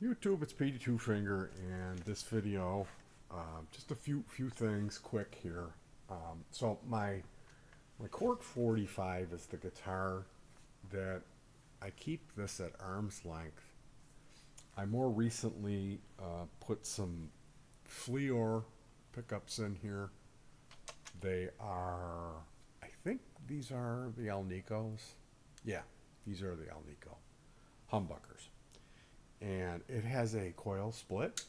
YouTube, it's Petey Two Finger, and this video, just a few things quick here. So my Cork 45 is the guitar that I keep this at arm's length. I more recently put some Fleor pickups in here. They are, I think these are the Alnicos. Yeah, these are the Alnico humbuckers, and it has a coil split.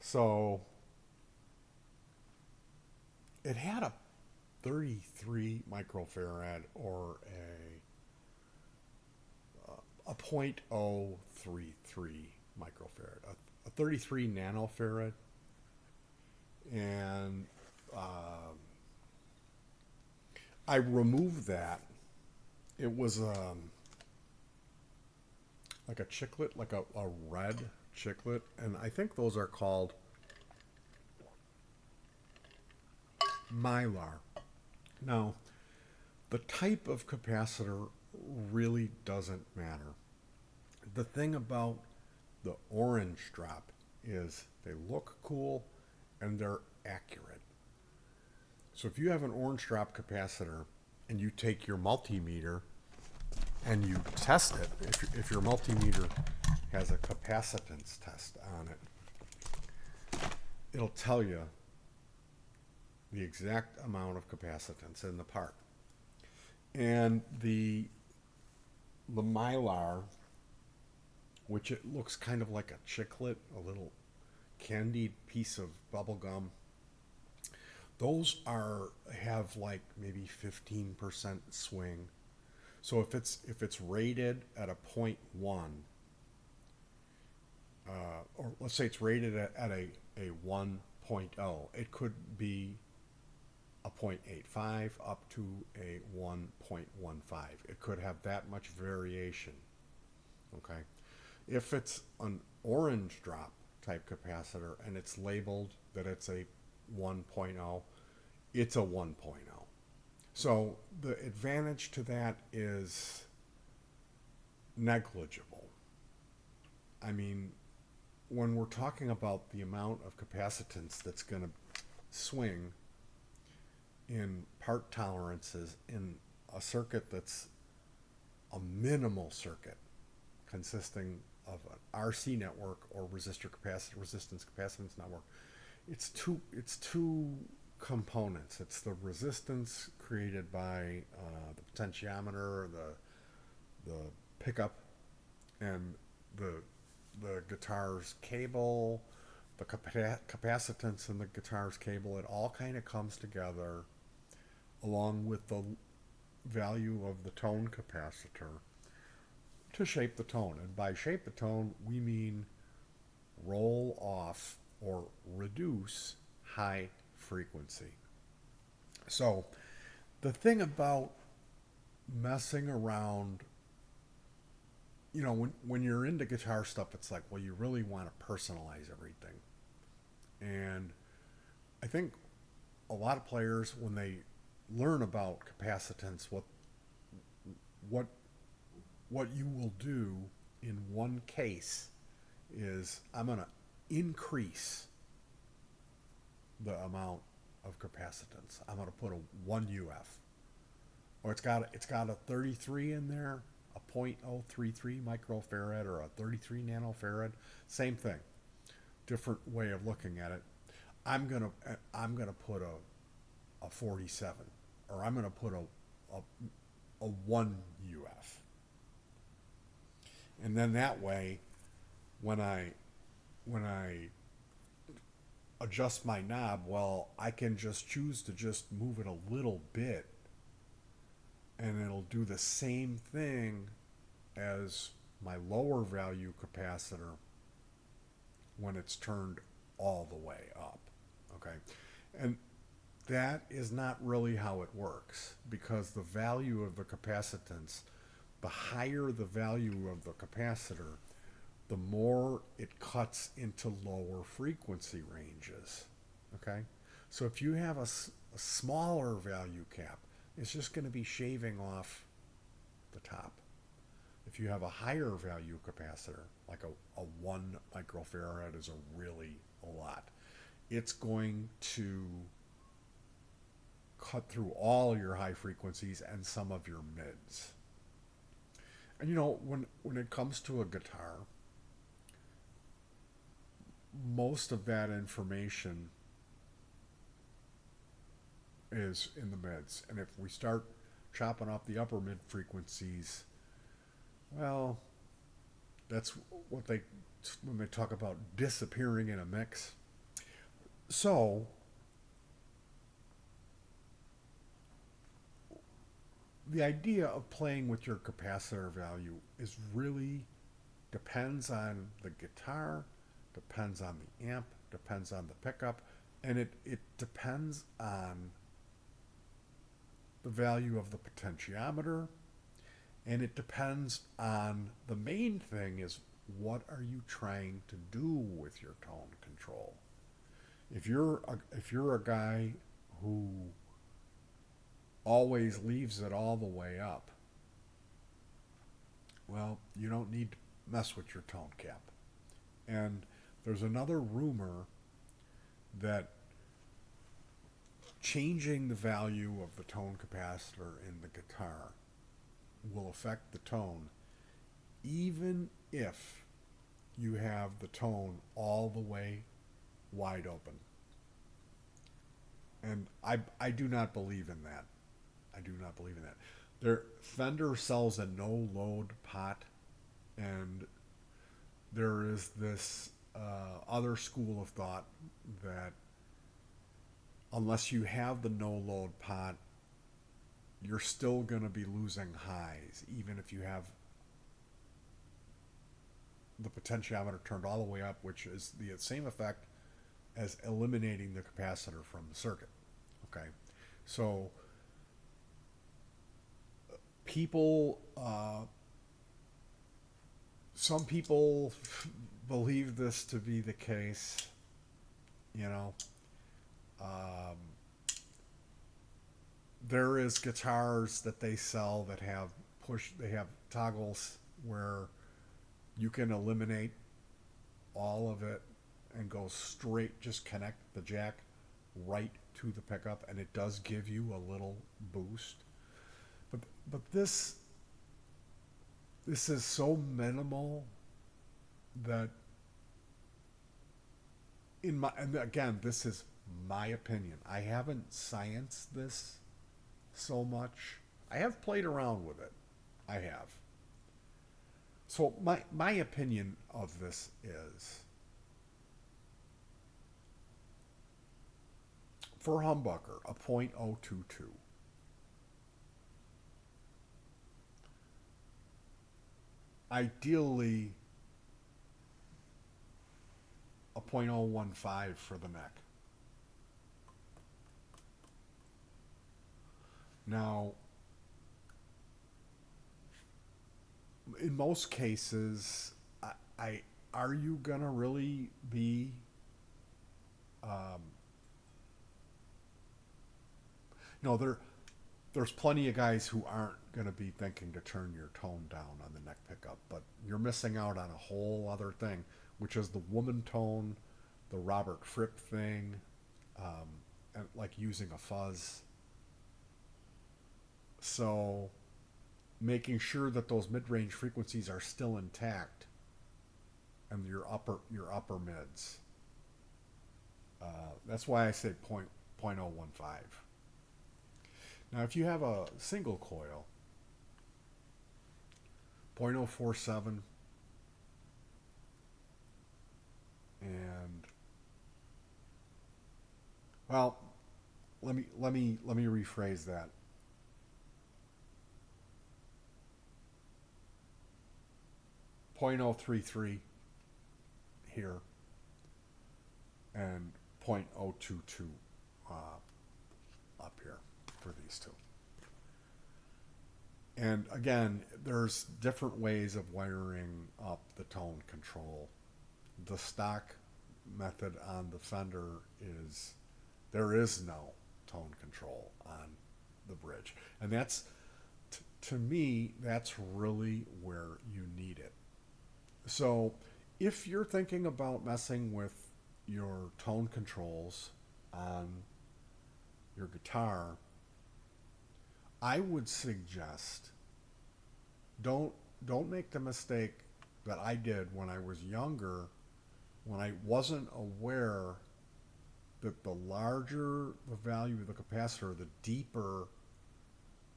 So it had a 33 microfarad or a 0.033 microfarad, a 33 nanofarad, and I removed that. It was like a chiclet, like a red chiclet, and I think those are called mylar. Now, the type of capacitor really doesn't matter. The thing about the orange drop is they look cool and they're accurate. So if you have an orange drop capacitor and you take your multimeter and you test it, if your multimeter has a capacitance test on it, it'll tell you the exact amount of capacitance in the part. And the mylar, which it looks kind of like a chiclet, a little candied piece of bubble gum, those have like maybe 15% swing. So if it's rated at a point 0.1, or let's say it's rated at a 1.0, it could be a 0.85 up to a 1.15. It could have that much variation. Okay. If it's an orange drop type capacitor and it's labeled that it's a 1.0, it's a 1.0. So the advantage to that is negligible. I mean, when we're talking about the amount of capacitance that's going to swing in part tolerances in a circuit that's a minimal circuit consisting of an RC network or resistance capacitance network, it's two components. It's the resistance created by the potentiometer, the pickup, and the guitar's cable, the capacitance in the guitar's cable. It all kind of comes together along with the value of the tone capacitor to shape the tone. And by shape the tone, we mean roll off or reduce high frequency. So the thing about messing around, when you're into guitar stuff, it's like, well, you really want to personalize everything. And I think a lot of players, when they learn about capacitance, what you will do in one case is, I'm going to increase the amount of capacitance. I'm going to put a 1 UF, or it's got a 33 in there, a 0.033 microfarad or a 33 nanofarad. Same thing, different way of looking at it. I'm gonna put a 47, or I'm gonna put a 1 UF, and then that way, when I adjust my knob, well, I can just choose to just move it a little bit, and it'll do the same thing as my lower value capacitor when it's turned all the way up. Okay. And that is not really how it works, because the value of the capacitance, the higher the value of the capacitor, the more it cuts into lower frequency ranges. Okay. So if you have a smaller value cap, it's just going to be shaving off the top. If you have a higher value capacitor, like a 1 microfarad is a lot, it's going to cut through all your high frequencies and some of your mids. And when it comes to a guitar, most of that information is in the mids. And if we start chopping off the upper mid frequencies, well, that's what when they talk about disappearing in a mix. So the idea of playing with your capacitor value is really depends on the guitar, depends on the amp, depends on the pickup, and it depends on the value of the potentiometer, and it depends on the main thing is what are you trying to do with your tone control. If you're a guy who always leaves it all the way up, well, you don't need to mess with your tone cap. And there's another rumor that changing the value of the tone capacitor in the guitar will affect the tone even if you have the tone all the way wide open. And I do not believe in that. I do not believe in that. Fender sells a no load pot, and there is this other school of thought that unless you have the no load pot, you're still going to be losing highs, even if you have the potentiometer turned all the way up, which is the same effect as eliminating the capacitor from the circuit. Okay, so some people believe this to be the case. Um, there is guitars that they sell that they have toggles where you can eliminate all of it and go straight, just connect the jack right to the pickup, and it does give you a little boost. But this is so minimal that and again, this is my opinion. I haven't scienced this so much. I have played around with it. I have. So my opinion of this is, for humbucker, a .022. Ideally, a .015 for the neck. Now, in most cases, are you gonna really be no, there's plenty of guys who aren't going to be thinking to turn your tone down on the neck pickup, but you're missing out on a whole other thing, which is the woman tone, the Robert Fripp thing, and like using a fuzz. So making sure that those mid-range frequencies are still intact and your upper mids. That's why I say .015. Now, if you have a single coil, .047, and well, let me rephrase that. .033 here, and .022 up here for these two. And again, there's different ways of wiring up the tone control. The stock method on the Fender is there is no tone control on the bridge, and that's to me, that's really where you need it. So if you're thinking about messing with your tone controls on your guitar, I would suggest don't don't make the mistake that I did when I was younger, when I wasn't aware that the larger the value of the capacitor, the deeper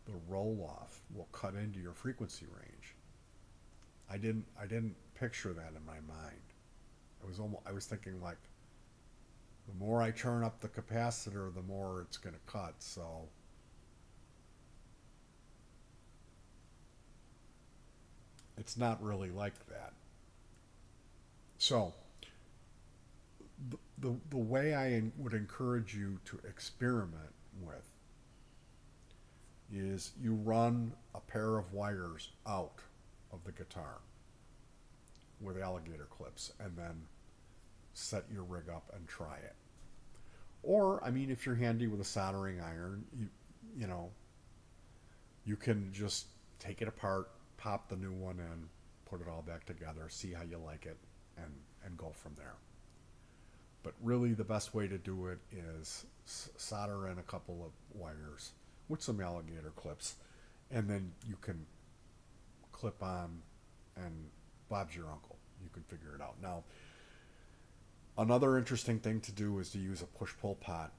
the roll off will cut into your frequency range. I didn't picture that in my mind. I was thinking like the more I turn up the capacitor, the more it's going to cut. So it's not really like that. So the way I would encourage you to experiment with is you run a pair of wires out of the guitar with alligator clips and then set your rig up and try it. Or, I mean, if you're handy with a soldering iron, you know, you can just take it apart, pop the new one in, put it all back together, see how you like it, and go from there. But really, the best way to do it is solder in a couple of wires with some alligator clips, and then you can clip on, and Bob's your uncle. You can figure it out. Now, another interesting thing to do is to use a push-pull pot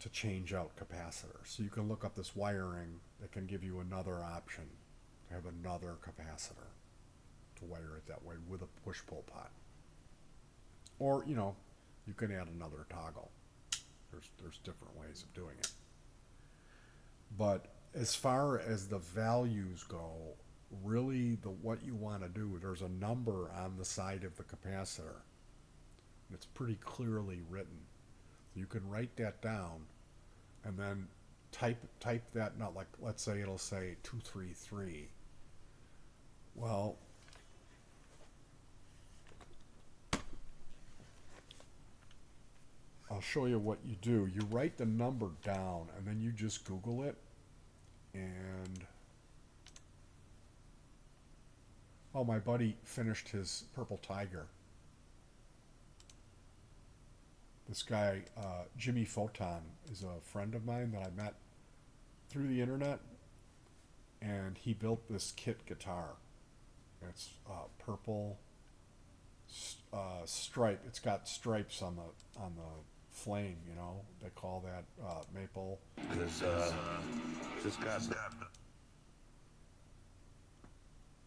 to change out capacitors. So you can look up this wiring that can give you another option to have another capacitor to wire it that way with a push-pull pot. Or, you know, you can add another toggle. There's different ways of doing it. But as far as the values go, really what you want to do, there's a number on the side of the capacitor. It's pretty clearly written. So you can write that down and then type that, not like, let's say it'll say 233. Well, I'll show you what you do. You write the number down and then you just Google it, and oh, my buddy finished his Purple Tiger. This guy, Jimmy Photon, is a friend of mine that I met through the internet, and he built this kit guitar. It's purple stripe. It's got stripes on the flame. You know, they call that maple. Just got.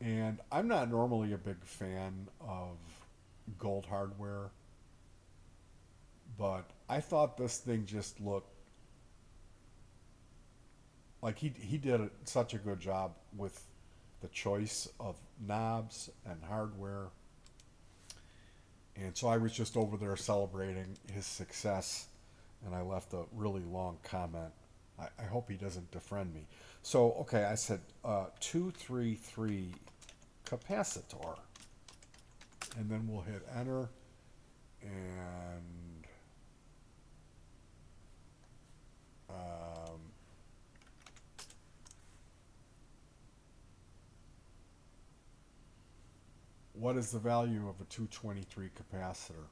And I'm not normally a big fan of gold hardware, but I thought this thing just looked like he did such a good job with the choice of knobs and hardware. And so I was just over there celebrating his success, and I left a really long comment. I hope he doesn't defriend me. So, okay, I said 233 capacitor, and then we'll hit enter, and what is the value of a 223 capacitor?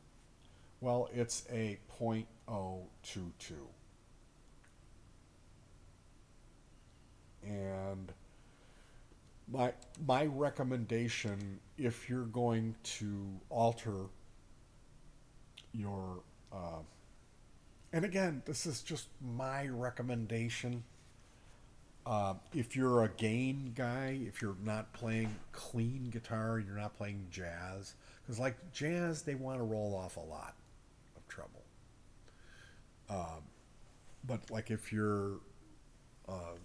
Well, it's a 0.022. And my recommendation, if you're going to alter your and again, this is just my recommendation. If you're a gain guy, if you're not playing clean guitar, you're not playing jazz, because like jazz, they want to roll off a lot of treble. But like if you're a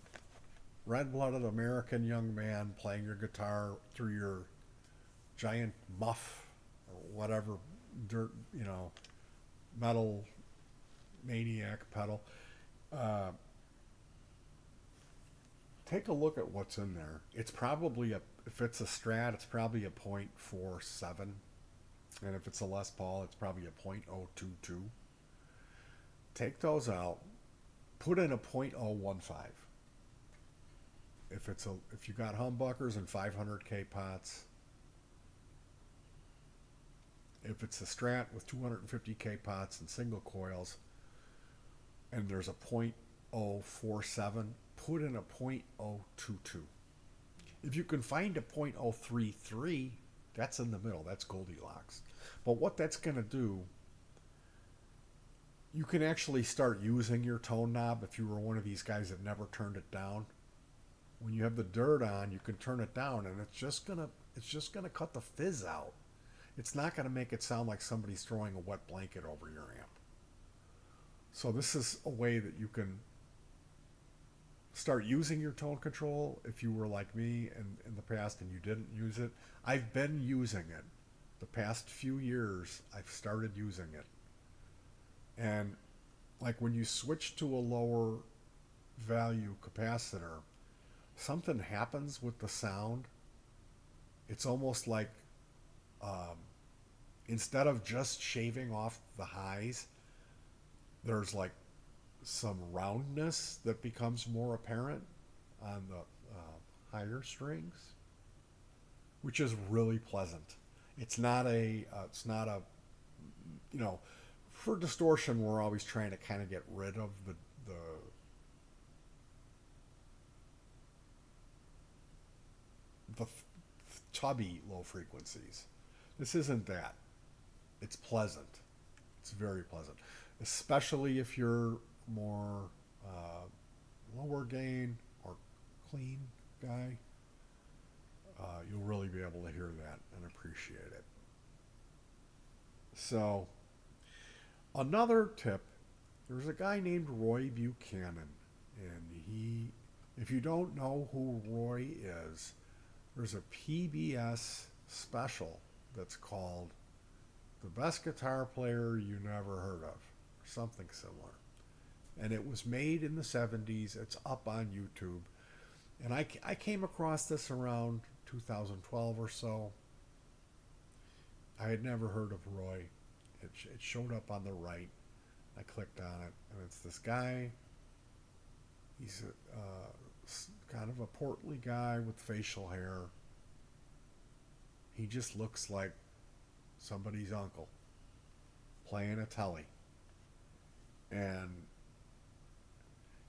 red-blooded American young man playing your guitar through your giant muff or whatever dirt, metal maniac pedal, take a look at what's in there. It's probably if it's a Strat, it's probably a 0.47, and if it's a Les Paul, it's probably a 0.022. Take those out, put in a 0.015, If you got humbuckers and 500K pots, if it's a Strat with 250K pots and single coils, and there's a .047, put in a .022. If you can find a .033, that's in the middle. That's Goldilocks. But what that's going to do, you can actually start using your tone knob if you were one of these guys that never turned it down. When you have the dirt on, you can turn it down, and it's just gonna cut the fizz out. It's not gonna make it sound like somebody's throwing a wet blanket over your amp. So this is a way that you can start using your tone control if you were like me in the past and you didn't use it. I've been using it. The past few years, I've started using it. And like when you switch to a lower value capacitor, something happens with the sound. It's almost like instead of just shaving off the highs, there's like some roundness that becomes more apparent on the higher strings, which is really pleasant. It's not a, you know, for distortion, we're always trying to kind of get rid of the tubby low frequencies. This isn't that. It's pleasant. It's very pleasant, especially if you're more lower gain or clean guy. You'll really be able to hear that and appreciate it. So, another tip, there's a guy named Roy Buchanan, and if you don't know who Roy is, there's a PBS special that's called The Best Guitar Player You Never Heard of, or something similar. And it was made in the 70s. It's up on YouTube. And I came across this around 2012 or so. I had never heard of Roy. It showed up on the right. I clicked on it, and it's this guy. He's kind of a portly guy with facial hair. He just looks like somebody's uncle playing a telly. And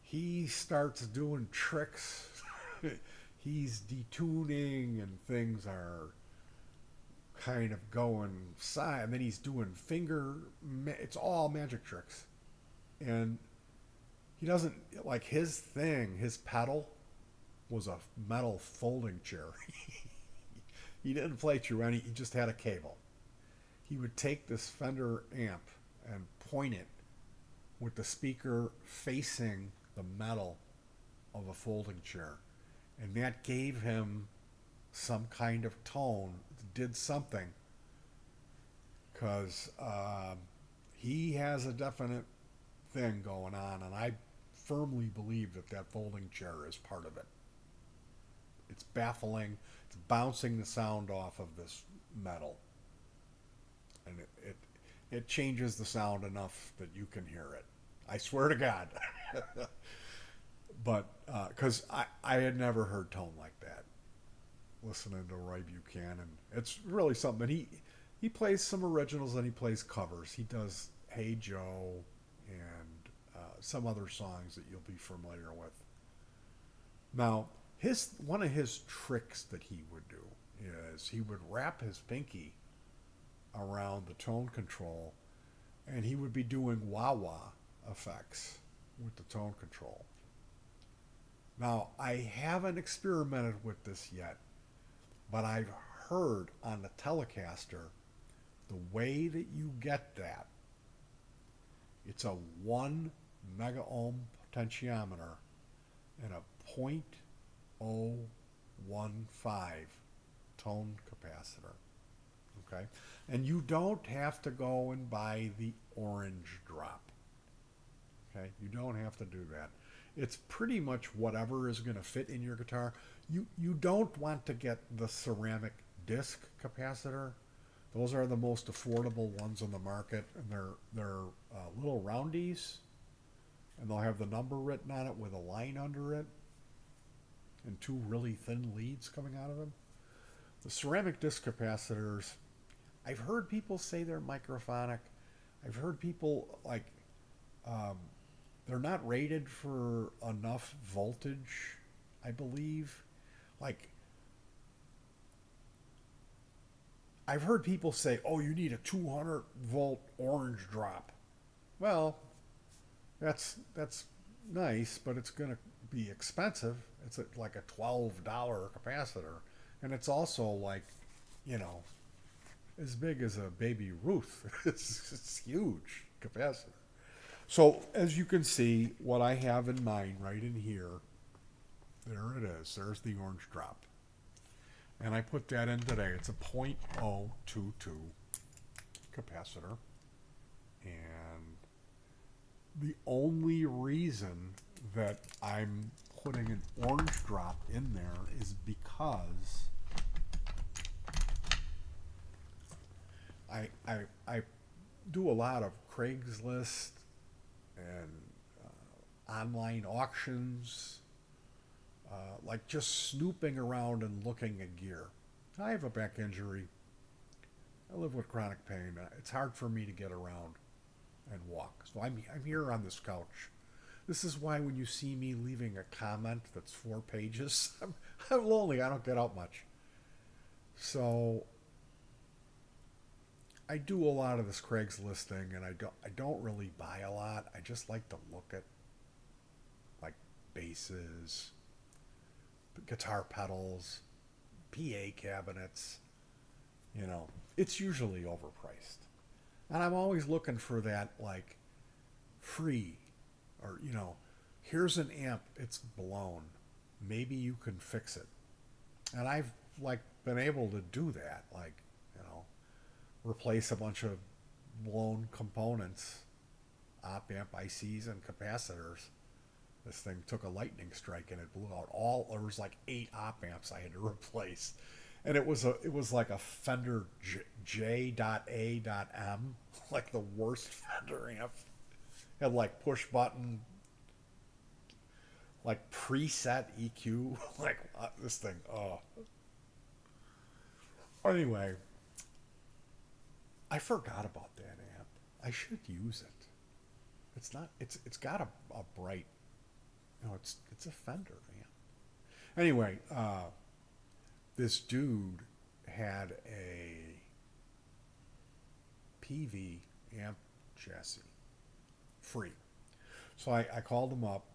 he starts doing tricks. He's detuning, and things are kind of going side. And then he's doing it's all magic tricks. And he doesn't, like his pedal was a metal folding chair. He didn't play through any, he just had a cable. He would take this Fender amp and point it with the speaker facing the metal of a folding chair. And that gave him some kind of tone, did something. Because he has a definite thing going on, and I firmly believe that folding chair is part of it. It's baffling. It's bouncing the sound off of this metal, and it changes the sound enough that you can hear it. I swear to God. But because I had never heard tone like that listening to Roy Buchanan. It's really something. He plays some originals and he plays covers. He does Hey Joe and some other songs that you'll be familiar with. Now, one of his tricks that he would do is he would wrap his pinky around the tone control, and he would be doing wah-wah effects with the tone control. Now, I haven't experimented with this yet, but I've heard on the Telecaster the way that you get that. It's a 1 mega ohm potentiometer and a .015 tone capacitor. Okay? And you don't have to go and buy the orange drop. Okay? You don't have to do that. It's pretty much whatever is going to fit in your guitar. You don't want to get the ceramic disc capacitor. Those are the most affordable ones on the market, and they're little roundies, and they'll have the number written on it with a line under it. and two really thin leads coming out of them. The ceramic disc capacitors, I've heard people say they're microphonic. I've heard people like um, they're not rated for enough voltage, I believe. Like I've heard people say, "Oh, you need a 200-volt orange drop." Well, that's nice, but it's going to be expensive. It's like a $12 capacitor, and it's also like, you know, as big as a baby Ruth. It's huge capacitor. So as you can see, what I have in mind right in here, there it is. There's the orange drop. And I put that in today. It's a 0.022 capacitor. And the only reason that I'm putting an orange drop in there is because I do a lot of Craigslist and online auctions, like just snooping around and looking at gear. I have a back injury. I live with chronic pain. It's hard for me to get around and walk. So I'm here on this couch. This is why when you see me leaving a comment that's 4 pages, I'm lonely. I don't get out much. So I do a lot of this Craigslisting, and I don't really buy a lot. I just like to look at like basses, guitar pedals, PA cabinets. You know, it's usually overpriced. And I'm always looking for that like free or here's an amp, it's blown. Maybe you can fix it. And I've like been able to do that, like, replace a bunch of blown components, op amp ICs and capacitors. This thing took a lightning strike and it blew out all. There was like 8 op amps I had to replace, and it was like a Fender J.A.M, like the worst Fender amp. Had like push button, like preset EQ, like this thing. Oh, anyway, I forgot about that amp. I should use it. It's not. It's got a bright. It's a Fender amp. Anyway, this dude had a PV amp chassis free. So I called him up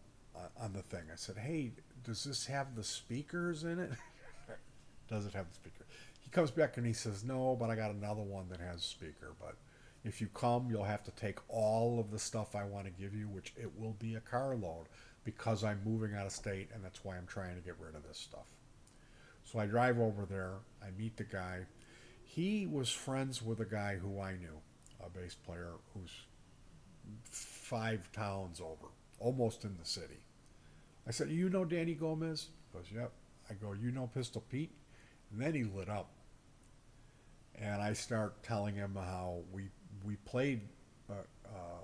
on the thing. I said, "Hey, does this have the speakers in it?" Does it have the speaker? He comes back and he says, "No, but I got another one that has a speaker. But if you come, you'll have to take all of the stuff I want to give you, which it will be a carload because I'm moving out of state, and that's why I'm trying to get rid of this stuff." So I drive over there. I meet the guy. He was friends with a guy who I knew, a bass player who's 5 towns over, almost in the city. I said, "You know Danny Gomez?" He goes, "Yep." I go, "You know Pistol Pete?" And then he lit up. And I start telling him how we played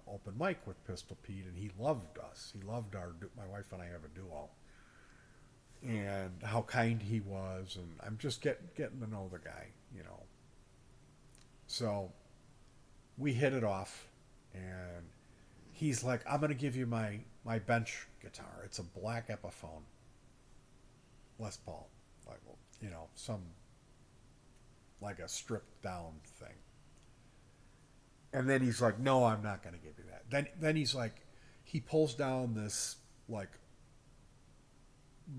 open mic with Pistol Pete, and he loved us. He loved my wife and I have a duo. And how kind he was, and I'm just getting to know the guy. So we hit it off, and he's like, "I'm going to give you my bench guitar. It's a black Epiphone Les Paul, like, some like a stripped down thing." And then he's like, "No, I'm not going to give you that." Then he's like, he pulls down this like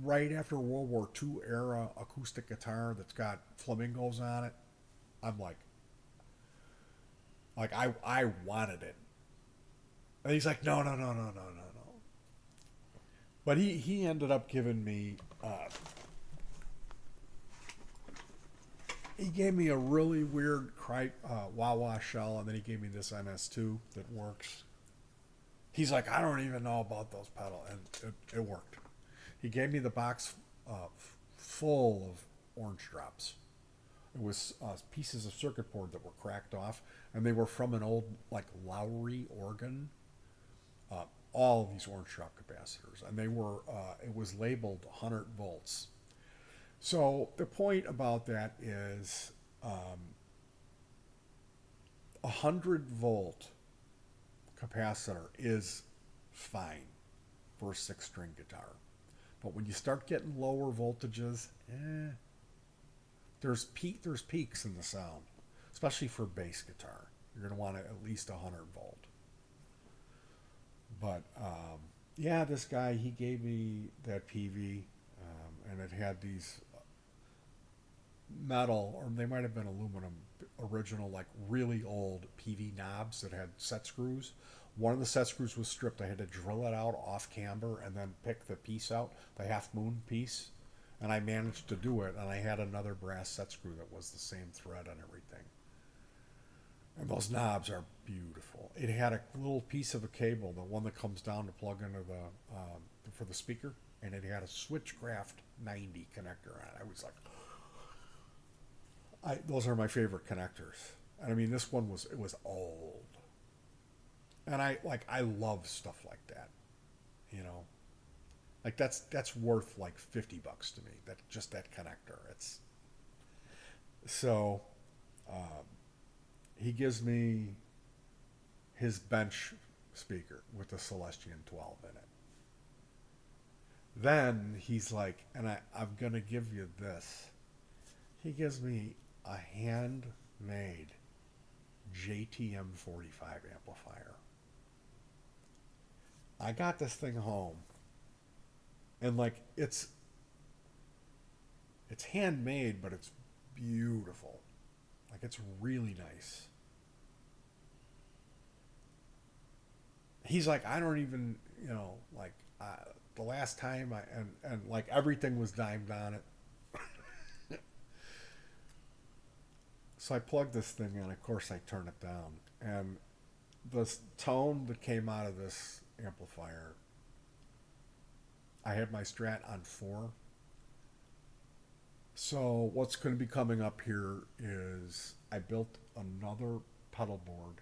right after World War II era acoustic guitar that's got flamingos on it. I'm like I wanted it. And he's like, "No, no, no, no, no, no, no." But he ended up giving me he gave me a really weird wah-wah shell, and then he gave me this NS2 that works. He's like, "I don't even know about those pedals," and it worked. He gave me the box full of orange drops. It was pieces of circuit board that were cracked off, and they were from an old like Lowry organ, all these orange drop capacitors, and they were it was labeled 100 volts. So the point about that is 100 volt capacitor is fine for a 6 string guitar. But when you start getting lower voltages, there's peaks in the sound, especially for bass guitar. You're going to want at least 100 volt. But yeah, this guy, he gave me that PV, and it had these metal, or they might have been aluminum, original, like really old PV knobs that had set screws. One of the set screws was stripped. I had to drill it out off camber and then pick the piece out, the half moon piece. And I managed to do it. And I had another brass set screw that was the same thread and everything. And those knobs are beautiful. It had a little piece of a cable, the one that comes down to plug into the for the speaker, and it had a Switchcraft 90 connector on it. I was like, those are my favorite connectors. And I mean, this one was old. And I love stuff like that, you know, like that's worth like $50 to me. That just that connector. It's so he gives me his bench speaker with the Celestion 12 in it. Then he's like, and I'm gonna give you this. He gives me a handmade JTM 45 amplifier. I got this thing home, and like it's handmade, but it's beautiful. Like it's really nice. He's like, I don't even, you know, like the last time and like everything was dimed on it. So I plugged this thing in. Of course, I turn it down, and the tone that came out of this amplifier, I had my Strat on 4. So what's going to be coming up here is I built another pedal board,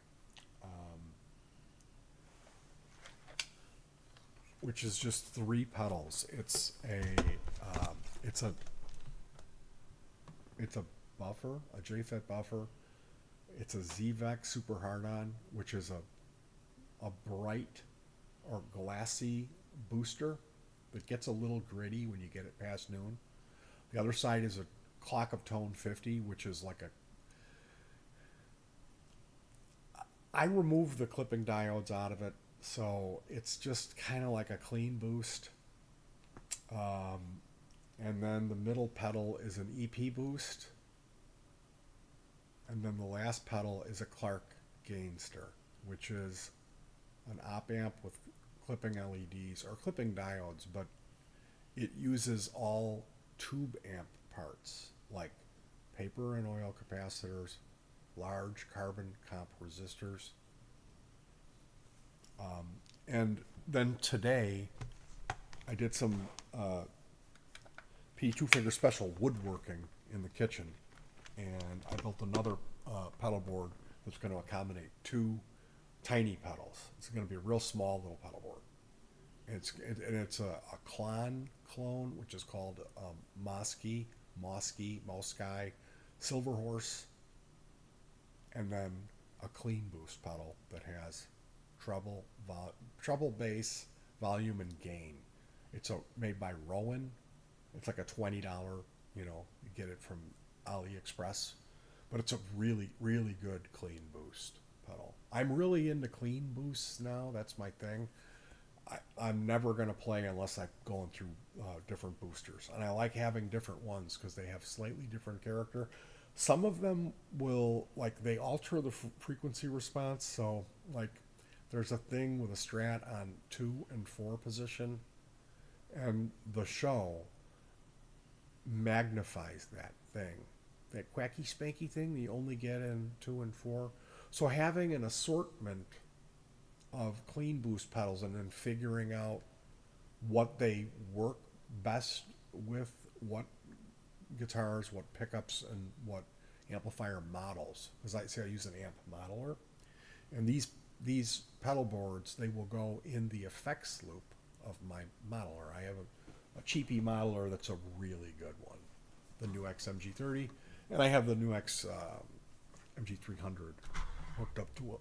which is just 3 pedals. It's a buffer, a JFET buffer. It's a ZVEC super hard-on, which is a bright or glassy booster that gets a little gritty when you get it past noon. The other side is a clock of tone 50, which is like I removed the clipping diodes out of it, so it's just kind of like a clean boost. And then the middle pedal is an EP boost. And then the last pedal is a Clark Gainster, which is an op amp with clipping LEDs or clipping diodes, but it uses all tube amp parts like paper and oil capacitors, large carbon comp resistors. And then today I did some P2 finger special woodworking in the kitchen, and I built another pedal board that's going to accommodate 2 tiny pedals. It's going to be a real small little pedal board. It's a clone, which is called Mosky, Silver Horse, and then a clean boost pedal that has treble, bass, volume, and gain. It's made by Rowan. It's like a $20, you get it from AliExpress, but it's a really, really good clean boost pedal. I'm really into clean boosts now. That's my thing. I'm never going to play unless I'm going through different boosters. And I like having different ones because they have slightly different character. Some of them will, like, they alter the frequency response. So, like, there's a thing with a Strat on 2 and 4 position, and the show magnifies that thing. That quacky spanky thing that you only get in 2 and 4. So having an assortment of clean boost pedals and then figuring out what they work best with what guitars, what pickups, and what amplifier models. As I say, I use an amp modeler, and these pedal boards, they will go in the effects loop of my modeler. I have a cheapy modeler that's a really good one, the new X MG30, and I have the new X MG300 hooked up to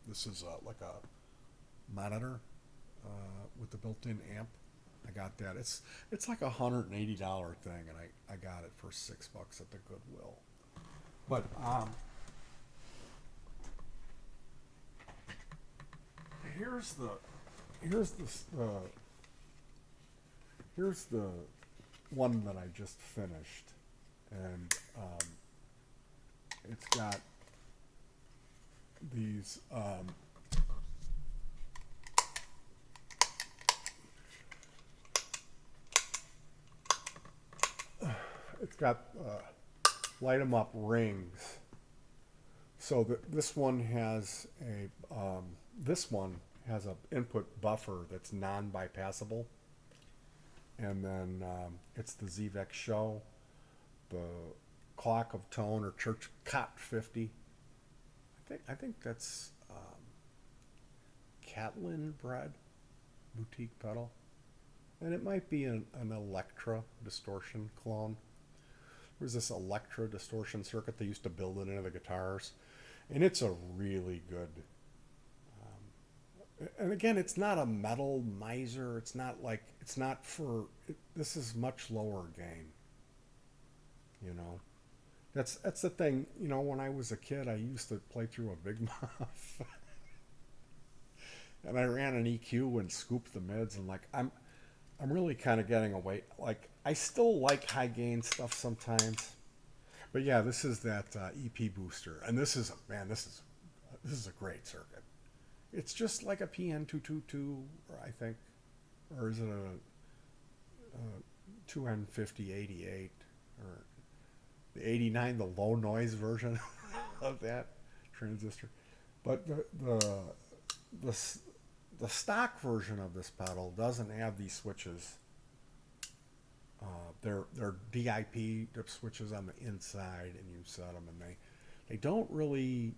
this is like a monitor with the built-in amp. I got that. It's like $180 thing, and I got it for $6 at the Goodwill. But here's the one that I just finished, and it's got these it's got light 'em up rings. So this one has a input buffer that's non-bypassable, and then it's the ZVEX Show, the Clock of Tone or Church Cot 50. I think that's Catlin Bread boutique pedal, and it might be an Electra distortion clone. There's this Electra distortion circuit they used to build it into the guitars, and it's a really good. And again, it's not a metal miser. It's not for. This is much lower gain. You know, that's the thing. You know, when I was a kid, I used to play through a Big Muff, and I ran an EQ and scooped the mids, and like I'm really kind of getting away. Like I still like high gain stuff sometimes, but yeah, this is that EP booster, and this is a great circuit. It's just like a PN222, I think, or is it a 2N5088 or the 89, the low noise version of that transistor. But the stock version of this pedal doesn't have these switches. They're DIP switches on the inside, and you set them, and they don't really.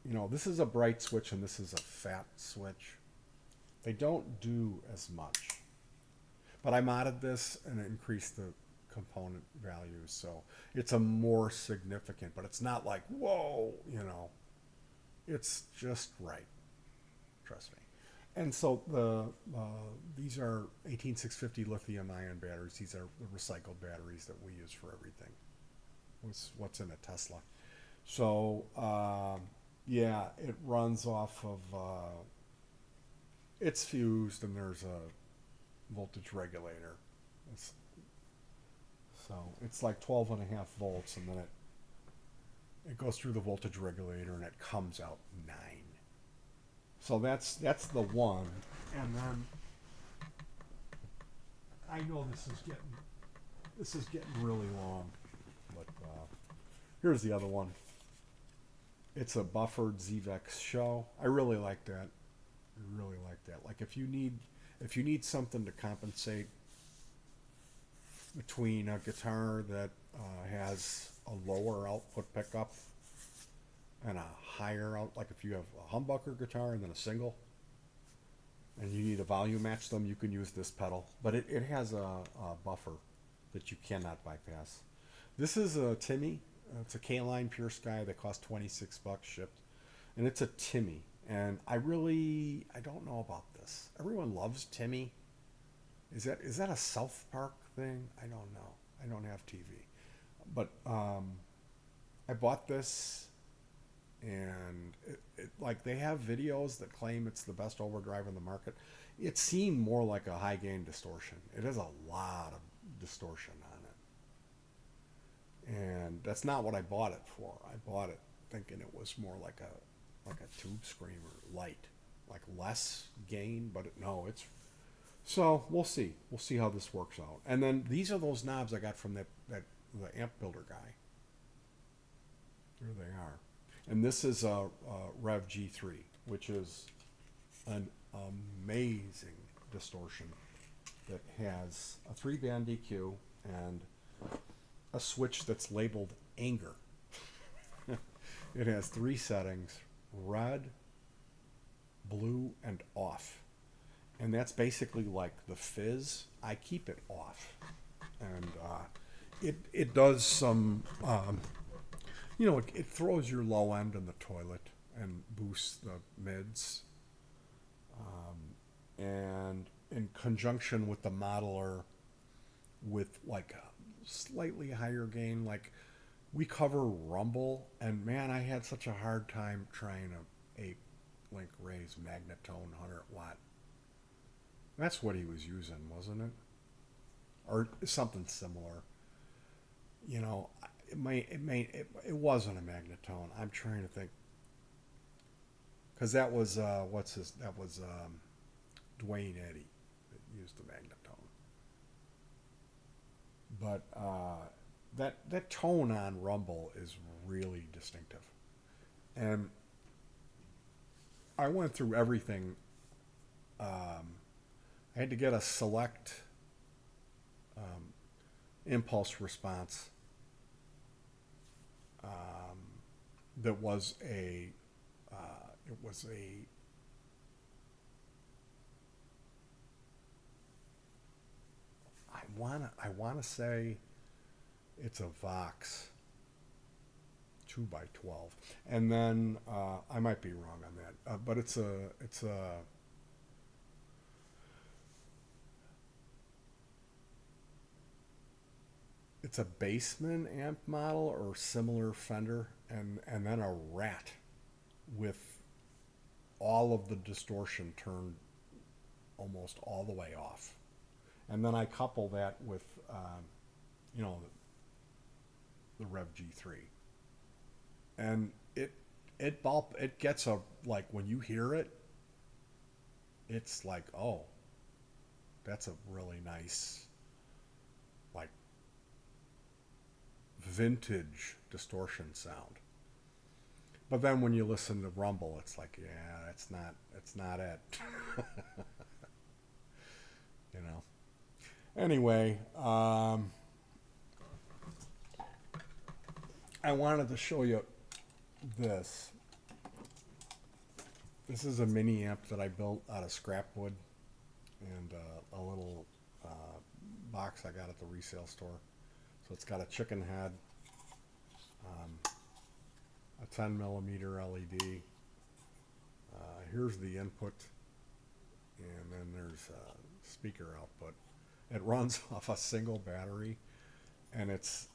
You know, this is a bright switch and this is a fat switch. They don't do as much. But I modded this and increased the component values, so it's a more significant, but it's not like, whoa, you know. It's just right. Trust me. And so these are 18650 lithium-ion batteries. These are the recycled batteries that we use for everything. What's in a Tesla. So, yeah, it runs off of, it's fused and there's a voltage regulator. It's like 12.5 volts, and then it goes through the voltage regulator and it comes out 9. So that's the one. And then I know this is getting really long, but here's the other one. It's a buffered ZVEX Show. I really like that. Like if you need something to compensate between a guitar that has a lower output pickup and a higher out, like if you have a humbucker guitar and then a single, and you need to volume match them, you can use this pedal. But it has a buffer that you cannot bypass. This is a Timmy. It's a K-Line Pure Sky that costs $26 shipped, and it's a Timmy. And I don't know about this. Everyone loves Timmy. Is that a South Park thing? I don't know. I don't have TV, but I bought this, and it like they have videos that claim it's the best overdrive in the market. It seemed more like a high gain distortion. It has a lot of distortion on it. And that's not what I bought it for. I bought it thinking it was more like a tube screamer, light, like less gain, but it's. So we'll see. We'll see how this works out. And then these are those knobs I got from the amp builder guy. There they are. And this is a Rev G3, which is an amazing distortion that has a 3-band EQ and a switch that's labeled anger. It has 3 settings: red, blue, and off. And that's basically like the fizz. I keep it off. And it does some, it throws your low end in the toilet and boosts the mids. And in conjunction with the modeler with like a slightly higher gain, like we cover rumble, and man, I had such a hard time trying a 8-link Ray's Magnatone 100 watt. That's what he was using, wasn't it? Or something similar. You know, it wasn't a Magnatone. I'm trying to think, because that was Dwayne Eddy that used the Magnatone. But that tone on rumble is really distinctive, and I went through everything. I had to get a select impulse response that was a it was a I wanna say it's a Vox 2x12, and then I might be wrong on that, but it's a Bassman amp model or similar Fender, and then a Rat with all of the distortion turned almost all the way off. And then I couple that with, you know, the Rev G3, and it gets a, like, when you hear it, it's like, oh, that's a really nice, like, vintage distortion sound. But then when you listen to rumble, it's like, yeah, it's not it. You know. Anyway, I wanted to show you this. This is a mini amp that I built out of scrap wood and a little box I got at the resale store. So it's got a chicken head, a 10 millimeter LED. Here's the input, and then there's a speaker output. It runs off a single battery, and it's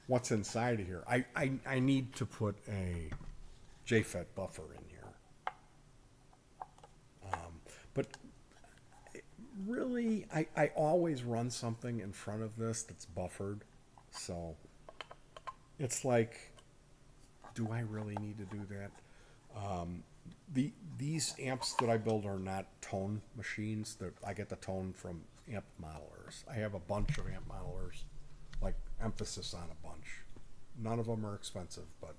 what's inside of here. I need to put a JFET buffer in here, but really, I always run something in front of this that's buffered, so it's like, do I really need to do that? These amps that I build are not tone machines. I get the tone from amp modelers. I have a bunch of amp modelers, like emphasis on a bunch. None of them are expensive, but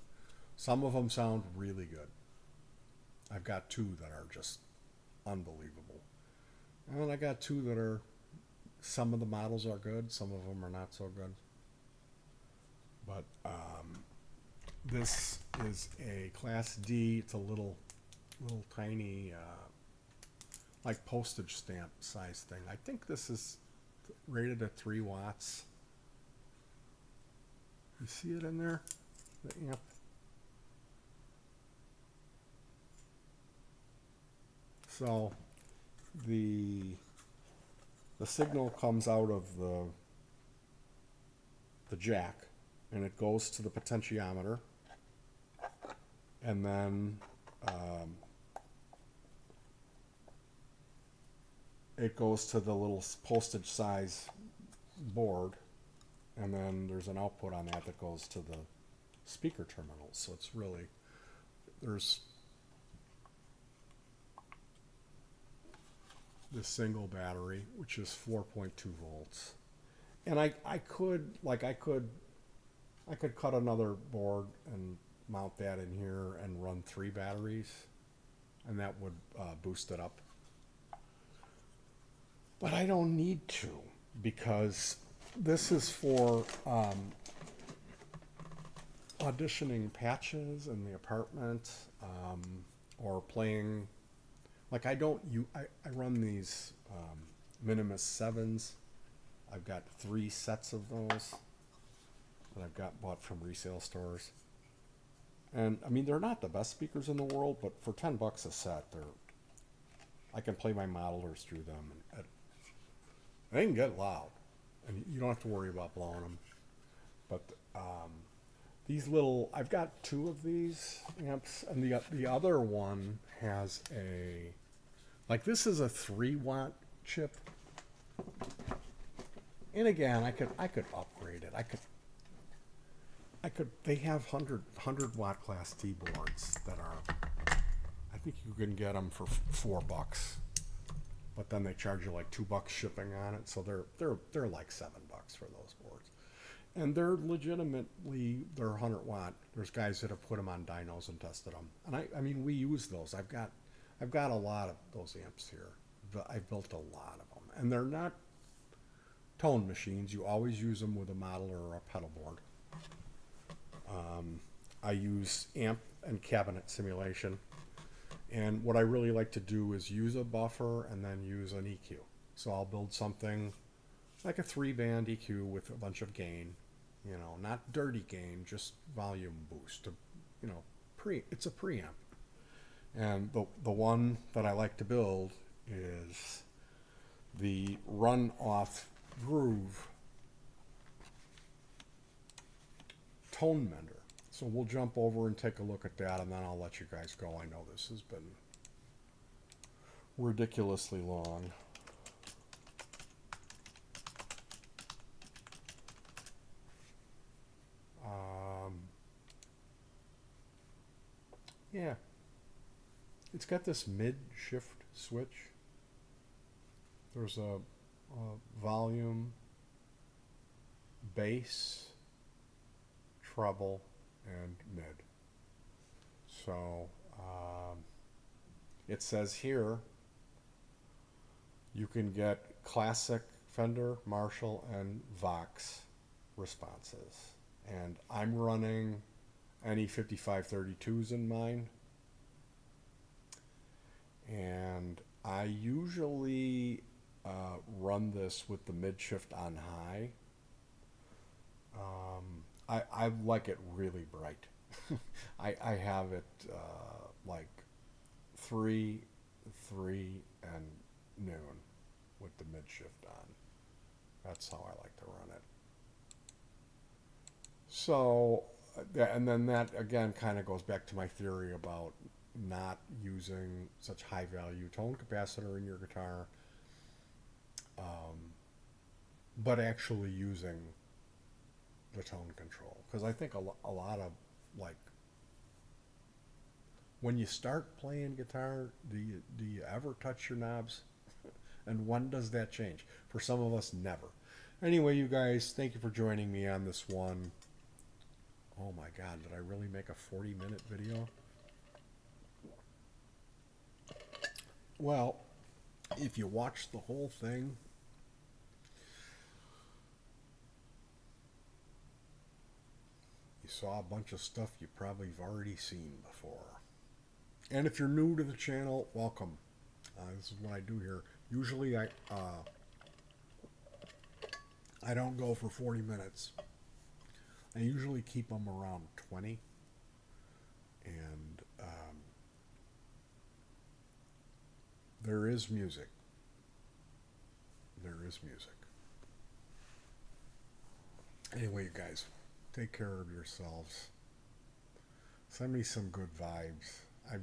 some of them sound really good. I've got two that are just unbelievable. And then I got two that are, some of the models are good, some of them are not so good. But this is a Class D. It's a little tiny, like postage stamp size thing. I think this is rated at 3 watts. You see it in there? The amp. So the signal comes out of the jack, and it goes to the potentiometer, and then it goes to the little postage size board, and then there's an output on that goes to the speaker terminals. So it's really, there's this single battery, which is 4.2 volts. And I could cut another board and mount that in here and run 3 batteries, and that would boost it up. But I don't need to, because this is for auditioning patches in the apartment, or playing. Like I don't you I run these Minimus sevens. I've got 3 sets of those that I've got bought from resale stores. And I mean they're not the best speakers in the world, but for $10 a set, I can play my modelers through them, and they can get loud, and you don't have to worry about blowing them. But these little, I've got 2 of these amps, and the other one has a, like this is a 3 watt chip, and again I could upgrade it. I could they have 100 watt class T boards that are, I think you can get them for $4, but then they charge you like $2 shipping on it, so they're like $7 for those boards, and they're legitimately, they're 100 watt. There's guys that have put them on dynos and tested them, and I mean we use those. I've got a lot of those amps here. I've built a lot of them, and they're not tone machines. You always use them with a model or a pedal board. I use amp and cabinet simulation. And what I really like to do is use a buffer and then use an EQ. So I'll build something like a 3-band EQ with a bunch of gain, not dirty gain, just volume boost. It's a preamp. And the one that I like to build is the run-off groove tone mender. So we'll jump over and take a look at that, and then I'll let you guys go. I know this has been ridiculously long. Yeah. It's got this mid-shift switch. There's a volume, bass, treble, and mid. So it says here you can get classic Fender, Marshall, and Vox responses. And I'm running any 5532s in mine. And I usually run this with the mid shift on high. I like it really bright. I have it like 3, and noon with the mid shift on. That's how I like to run it. So, and then that again kind of goes back to my theory about not using such high value tone capacitor in your guitar, but actually using the tone control. Because I think a lot of, like, when you start playing guitar, do you ever touch your knobs? And when does that change? For some of us, never. Anyway, you guys, thank you for joining me on this one. Oh my God, did I really make a 40-minute video? Well, if you watch the whole thing, you saw a bunch of stuff you probably have already seen before. And if you're new to the channel, welcome. This is what I do here. Usually I don't go for 40 minutes. I usually keep them around 20. And there is music. There is music. Anyway, you guys, take care of yourselves. Send me some good vibes. I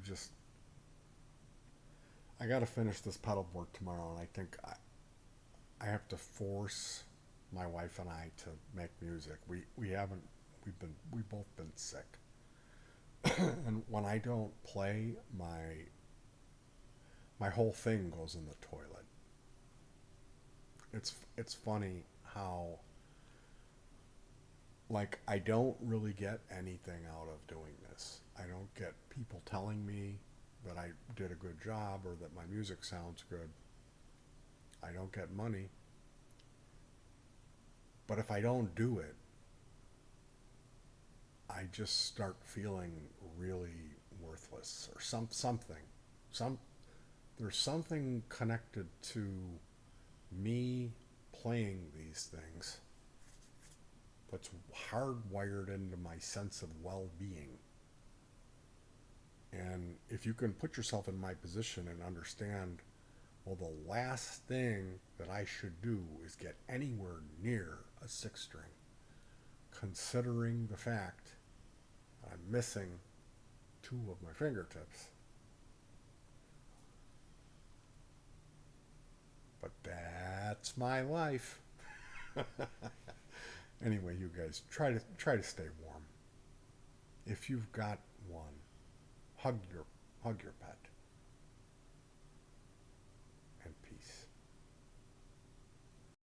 got to finish this pedal board tomorrow, and I think I have to force my wife and I to make music. We've both been sick. And when I don't play, my whole thing goes in the toilet. It's funny how, like, I don't really get anything out of doing this. I don't get people telling me that I did a good job or that my music sounds good. I don't get money. But if I don't do it, I just start feeling really worthless or something. Some There's something connected to me playing these things that's hardwired into my sense of well-being. And if you can put yourself in my position and understand, well, the last thing that I should do is get anywhere near a six string, considering the fact that I'm missing two of my fingertips. But that's my life. Anyway, you guys try to stay warm. If you've got one, hug your pet.